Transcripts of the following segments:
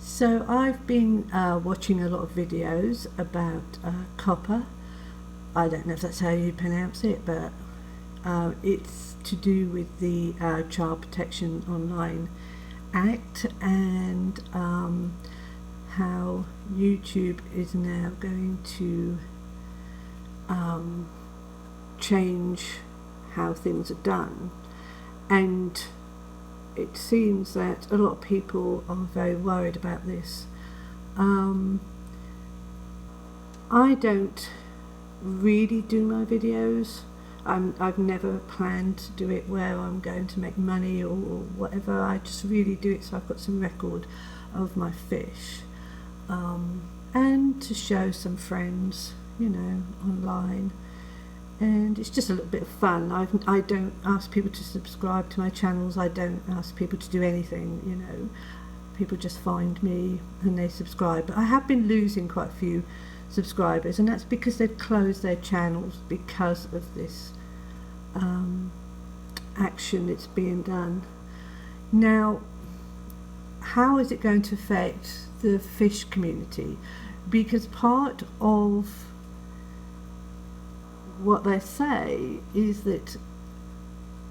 So I've been watching a lot of videos about COPPA. I don't know if that's how you pronounce it, but it's to do with the Child Protection Online Act and how YouTube is now going to change how things are done. And it seems that a lot of people are very worried about this. I don't really do my videos. I've never planned to do it where I'm going to make money or whatever. I just really do it so I've got some record of my fish, and to show some friends, online. And it's just a little bit of fun. I don't ask people to subscribe to my channels. I don't ask people to do anything, People just find me and they subscribe. But I have been losing quite a few subscribers, and that's because they've closed their channels because of this action that's being done. Now, how is it going to affect the fish community? Because part of what they say is that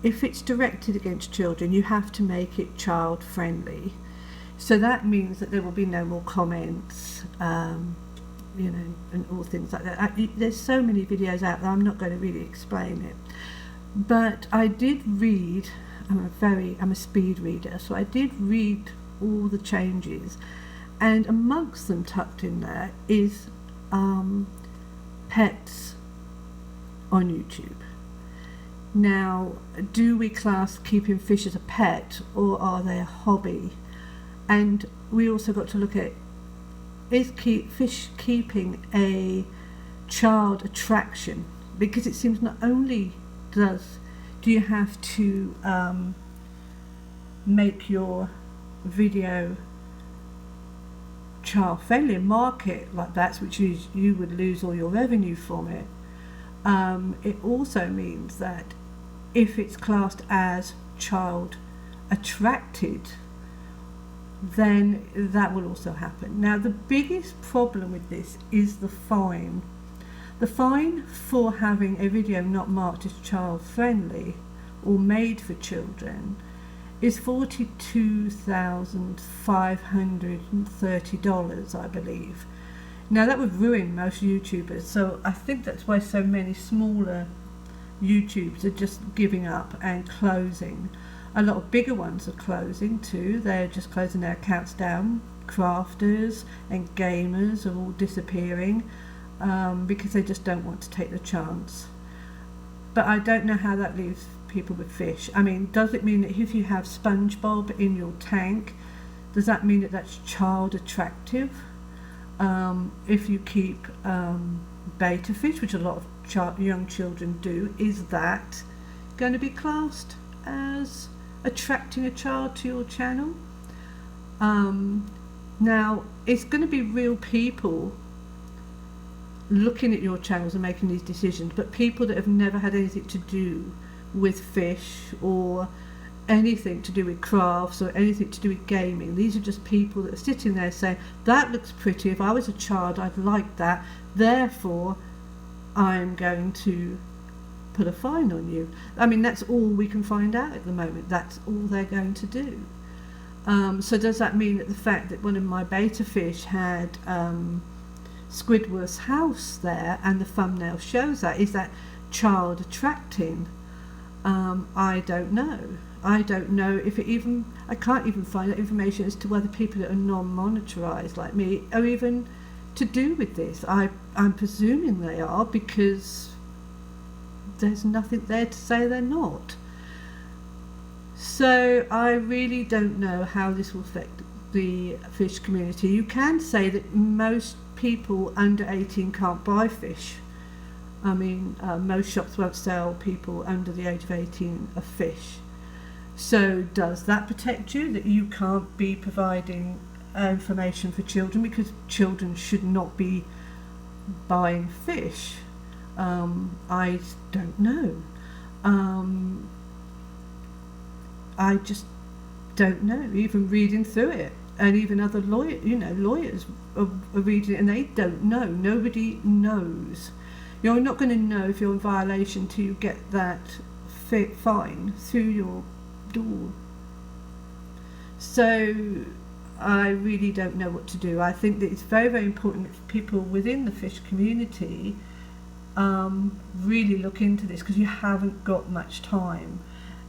if it's directed against children, you have to make it child friendly. So that means that there will be no more comments, and all things like that. There's so many videos out there, I'm not going to really explain it. But I did read, I'm a speed reader, so I did read all the changes, and amongst them tucked in there is pets on YouTube. Now, do we class keeping fish as a pet, or are they a hobby? And we also got to look at, is fish keeping a child attraction? Because it seems not only do you have to make your video child friendly and market like that, which you would lose all your revenue from it. It also means that if it's classed as child attracted, then that will also happen. Now, the biggest problem with this is the fine. The fine for having a video not marked as child friendly or made for children is $42,530, I believe. Now, that would ruin most YouTubers, so I think that's why so many smaller YouTubers are just giving up and closing. A lot of bigger ones are closing too. They're just closing their accounts down. Crafters and gamers are all disappearing because they just don't want to take the chance. But I don't know how that leaves people with fish. I mean, does it mean that if you have SpongeBob in your tank, does that mean that that's child attractive? If you keep beta fish, which a lot of young children do, is that going to be classed as attracting a child to your channel? Now, it's going to be real people looking at your channels and making these decisions, but people that have never had anything to do with fish or anything to do with crafts or anything to do with gaming. These are just people that are sitting there saying, that looks pretty, if I was a child I'd like that, therefore I'm going to put a fine on you. I mean, that's all we can find out at the moment. That's all they're going to do. So does that mean that the fact that one of my beta fish had Squidward's house there and the thumbnail shows that, is that child attracting? I don't know. I don't know if I can't even find that information as to whether people that are non-monetarized like me are even to do with this. I'm presuming they are, because there's nothing there to say they're not. So I really don't know how this will affect the fish community. You can say that most people under 18 can't buy fish. I mean, most shops won't sell people under the age of 18 a fish. So does that protect you, that you can't be providing information for children, because children should not be buying fish? I don't know. I just don't know, even reading through it. and even other lawyers are reading it, and they don't know. Nobody knows. You're not going to know if you're in violation till you get that fine through your door. So I really don't know what to do. I think that it's very, very important that people within the fish community really look into this, because you haven't got much time.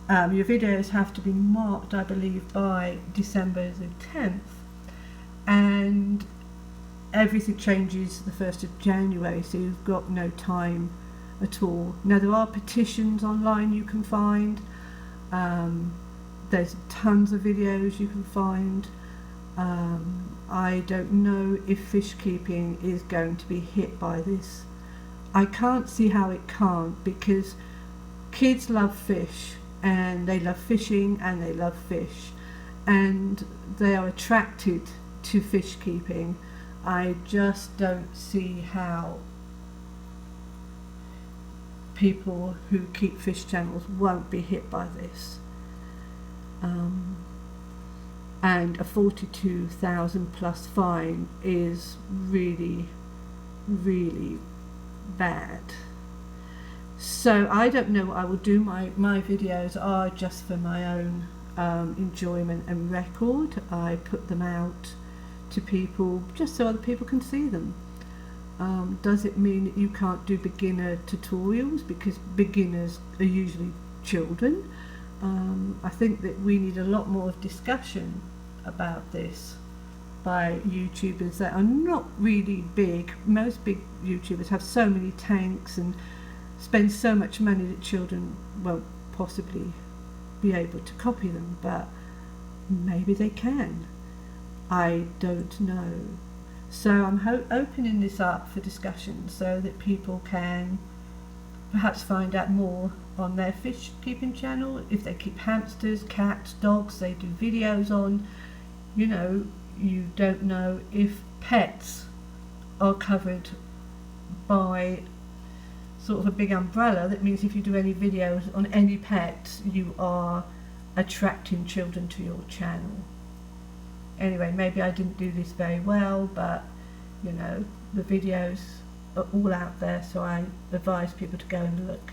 Your videos have to be marked, I believe, by December the 10th, and everything changes the 1st of January, so you've got no time at all. Now, there are petitions online you can find. There's tons of videos you can find. I don't know if fish keeping is going to be hit by this. I can't see how it can't, because kids love fish, and they love fishing, and they love fish, and they are attracted to fish keeping. I just don't see how people who keep fish channels won't be hit by this. And a 42,000 plus fine is really, really bad. So I don't know what I will do. My videos are just for my own enjoyment and record. I put them out to people just so other people can see them. Does it mean that you can't do beginner tutorials, because beginners are usually children? I think that we need a lot more of discussion about this by YouTubers that are not really big. Most big YouTubers have so many tanks and spend so much money that children won't possibly be able to copy them, but maybe they can. I don't know. So I'm opening this up for discussion so that people can perhaps find out more on their fish keeping channel. If they keep hamsters, cats, dogs, they do videos on. You don't know if pets are covered by sort of a big umbrella. That means if you do any videos on any pets, you are attracting children to your channel. Anyway, maybe I didn't do this very well, but the videos are all out there, so I advise people to go and look.